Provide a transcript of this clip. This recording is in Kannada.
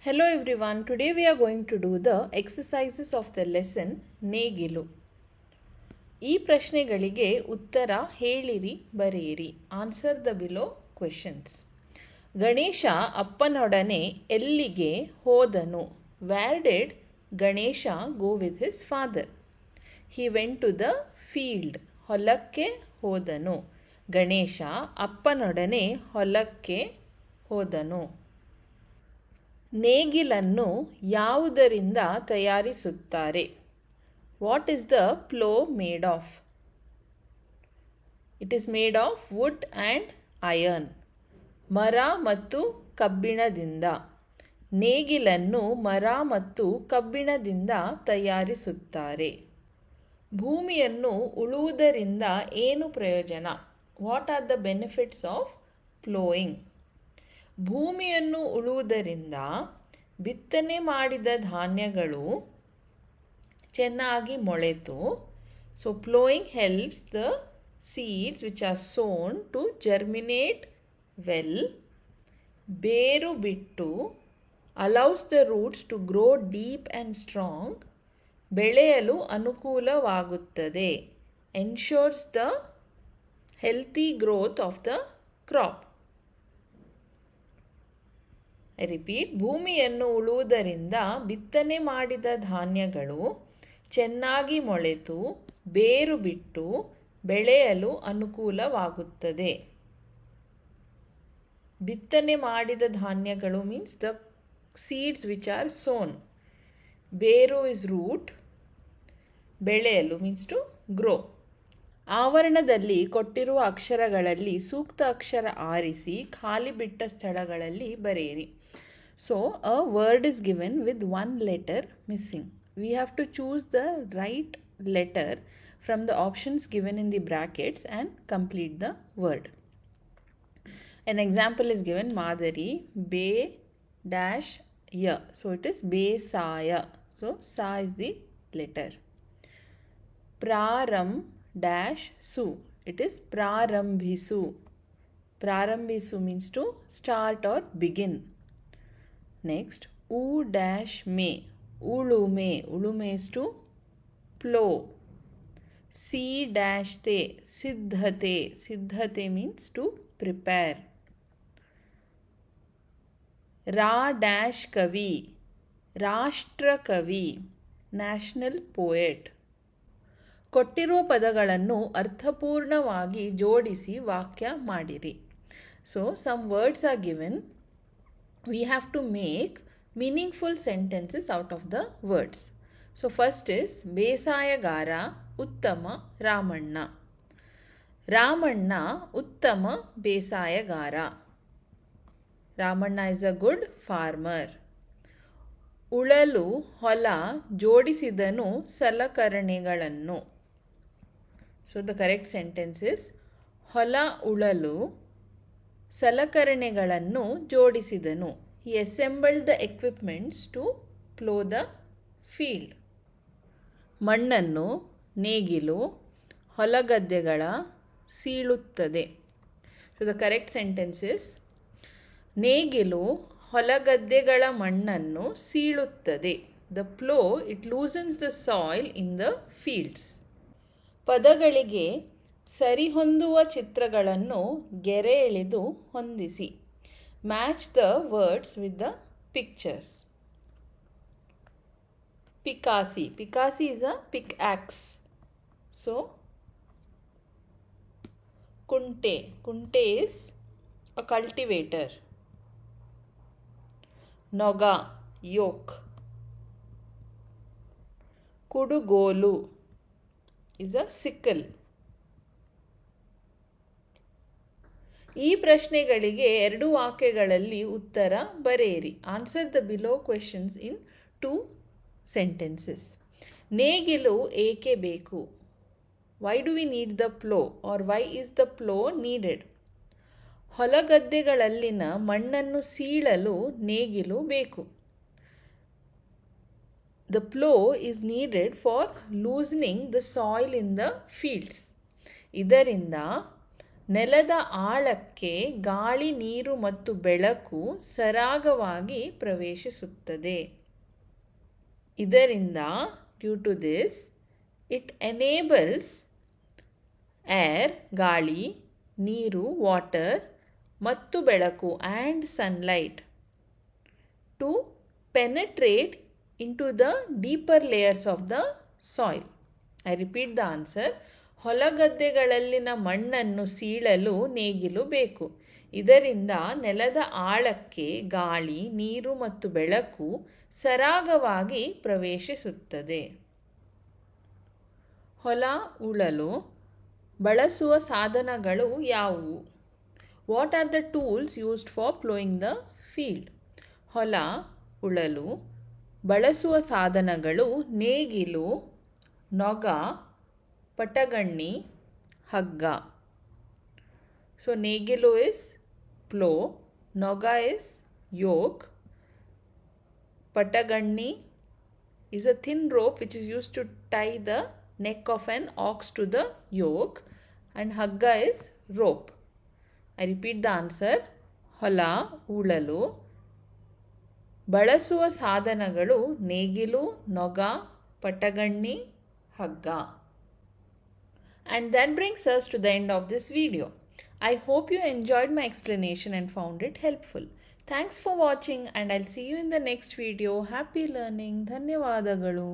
Hello everyone, today we are going to do the exercises of the lesson ನೇಗಿಲು. ಈ ಪ್ರಶ್ನೆಗಳಿಗೆ ಉತ್ತರ ಹೇಳಿರಿ ಬರೆಯಿರಿ. Answer the below questions. Ganesha ಅಪ್ಪನೊಡನೆ ಎಲ್ಲಿಗೆ ಹೋದನು? Where did Ganesha go with his father? He went to the field. ಹೊಲಕ್ಕೆ ಹೋದನು. ಗಣೇಶ ಅಪ್ಪನೊಡನೆ ಹೊಲಕ್ಕೆ ಹೋದನು. ನೇಗಿಲನ್ನು ಯಾವುದರಿಂದ ತಯಾರಿಸುತ್ತಾರೆ? What is the plow made of? It is made of wood and iron. ಮರ ಮತ್ತು ಕಬ್ಬಿಣದಿಂದ. ನೇಗಿಲನ್ನು ಮರ ಮತ್ತು ಕಬ್ಬಿಣದಿಂದ ತಯಾರಿಸುತ್ತಾರೆ. ಭೂಮಿಯನ್ನು ಉಳುವುದರಿಂದ ಏನು ಪ್ರಯೋಜನ? What are the benefits of plowing? ಭೂಮಿಯನ್ನು ಉಳುವುದರಿಂದ ಬಿತ್ತನೆ ಮಾಡಿದ ಧಾನ್ಯಗಳು ಚೆನ್ನಾಗಿ ಮೊಳೆತು. So ploughing helps the seeds which are sown to germinate well. ಬೇರು ಬಿಟ್ಟು allows the roots to grow deep and strong. ಬೆಳೆಯಲು ಅನುಕೂಲವಾಗುತ್ತದೆ. Ensures the healthy growth of the crop. I repeat, ಭೂಮಿಯನ್ನು ಉಳುವುದರಿಂದ ಬಿತ್ತನೆ ಮಾಡಿದ ಧಾನ್ಯಗಳು ಚೆನ್ನಾಗಿ ಮೊಳೆತು ಬೇರು ಬಿಟ್ಟು ಬೆಳೆಯಲು ಅನುಕೂಲವಾಗುತ್ತದೆ. ಬಿತ್ತನೆ ಮಾಡಿದ ಧಾನ್ಯಗಳು means the seeds which are sown. ಬೇರು ಇಸ್ ರೂಟ್. ಬೆಳೆಯಲು ಮೀನ್ಸ್ ಟು ಗ್ರೋ. ಆವರಣದಲ್ಲಿ ಕೊಟ್ಟಿರುವ ಅಕ್ಷರಗಳಲ್ಲಿ ಸೂಕ್ತ ಅಕ್ಷರ ಆರಿಸಿ ಖಾಲಿ ಬಿಟ್ಟ ಸ್ಥಳಗಳಲ್ಲಿ ಬರೆಯಿರಿ. So, a word is given with one letter missing. We have to choose the right letter from the options given in the brackets and complete the word. An example is given, Madari, be dash ya. So, it is besaya. So, sa is the letter. Praram dash su. It is prarambhisu. Prarambhisu means to start or begin. Next, u dash me. Ulume. Ulume is to plow. Si dash te. Siddhate. Siddhate means to prepare. Ra dash kavi. Rashtra kavi. National poet. ಕೊಟ್ಟಿರುವ ಪದಗಳನ್ನು ಅರ್ಥಪೂರ್ಣವಾಗಿ ಜೋಡಿಸಿ ವಾಕ್ಯ ಮಾಡಿರಿ. So, some words are given. We have to make meaningful sentences out of the words. So first is Besayagara Uttama Ramanna. Ramanna Uttama Besayagara. Ramanna is a good farmer. ಉಳಲು ಹೊಲ ಜೋಡಿಸಿದನು ಸಲಕರಣೆಗಳನ್ನು. So the correct sentence is ಹೊಲ ಉಳಲು ಸಲಕರಣೆಗಳನ್ನು ಜೋಡಿಸಿದನು. He assembled the equipments to plow the field. ಮಣ್ಣನ್ನು ನೇಗಿಲು ಹೊಲಗದ್ದೆಗಳ ಸೀಳುತ್ತದೆ. So the correct sentence is ನೇಗಿಲು ಹೊಲಗದ್ದೆಗಳ ಮಣ್ಣನ್ನು ಸೀಳುತ್ತದೆ. The plow, it loosens the soil in the fields. ಪದಗಳಿಗೆ ಸರಿಹೊಂದುವ ಚಿತ್ರಗಳನ್ನು ಗೆರೆ ಎಳೆದು ಹೊಂದಿಸಿ. Match the words with the pictures. ಪಿಕಾಸಿ. ಪಿಕಾಸಿ is a pickaxe. So ಕುಂಟೆ. ಕುಂಟೆ ಇಸ್ ಅ ಕಲ್ಟಿವೇಟರ್. ನೊಗ ಯೋಕ್. ಕುಡುಗೋಲು ಇಸ್ ಅ ಸಿಕ್ಕಲ್. ಈ ಪ್ರಶ್ನೆಗಳಿಗೆ 2 ವಾಕ್ಯಗಳಲ್ಲಿ ಉತ್ತರ ಬರೆಯಿರಿ. Answer the below questions in 2 sentences. ನೇಗಿಲು ಏಕೆ ಬೇಕು? Why do we need the plough or why is the plough needed? ಹೊಲಗದ್ದೆಗಳಲ್ಲಿನ ಮಣ್ಣನ್ನು ಸೀಳಲು ನೇಗಿಲು ಬೇಕು. The plow is needed for loosening the soil in the fields. ಇದರಿಂದ ನೆಲದ ಆಳಕ್ಕೆ ಗಾಳಿ, ನೀರು ಮತ್ತು ಬೆಳಕು ಸರಾಗವಾಗಿ ಪ್ರವೇಶಿಸುತ್ತದೆ. ಇದರಿಂದ due to this it enables air ಗಾಳಿ, ನೀರು ವಾಟರ್ ಮತ್ತು ಬೆಳಕು and sunlight to penetrate into the deeper layers of the soil. I repeat the answer. ಹೊಲಗದ್ದೆಗಳಲ್ಲಿನ ಮಣ್ಣನ್ನು ಸೀಳಲು ನೇಗಿಲು ಬೇಕು. ಇದರಿಂದ ನೆಲದ ಆಳಕ್ಕೆ ಗಾಳಿ, ನೀರು ಮತ್ತು ಬೆಳಕು ಸರಾಗವಾಗಿ ಪ್ರವೇಶಿಸುತ್ತದೆ. ಹೊಲ ಉಳಲು ಬಳಸುವ ಸಾಧನಗಳು ಯಾವುವು? What are the tools used for ploughing the field? ಹೊಲ ಉಳಲು ಬಳಸುವ ಸಾಧನಗಳು ನೇಗಿಲು, ನೊಗ, ಪಟಗಣ್ಣಿ, ಹಗ್ಗ. ಸೊ ನೇಗಿಲು ಇಸ್ ಪ್ಲೋ, ನೊಗ ಇಸ್ ಯೋಕ್, ಪಟಗಣ್ಣಿ is a thin rope which is used to tie the neck of an ox to the yoke, and hagga is rope. I repeat the answer. ಹೊಲ ಉಳಲು ಬಳಸುವ ಸಾಧನಗಳು ನೇಗಿಲು, ನೊಗ, ಪಟಗಣ್ಣಿ, ಹಗ್ಗ. And that brings us to the end of this video. I hope you enjoyed my explanation and found it helpful. Thanks for watching and I'll see you in the next video. Happy learning. ಧನ್ಯವಾದಗಳು.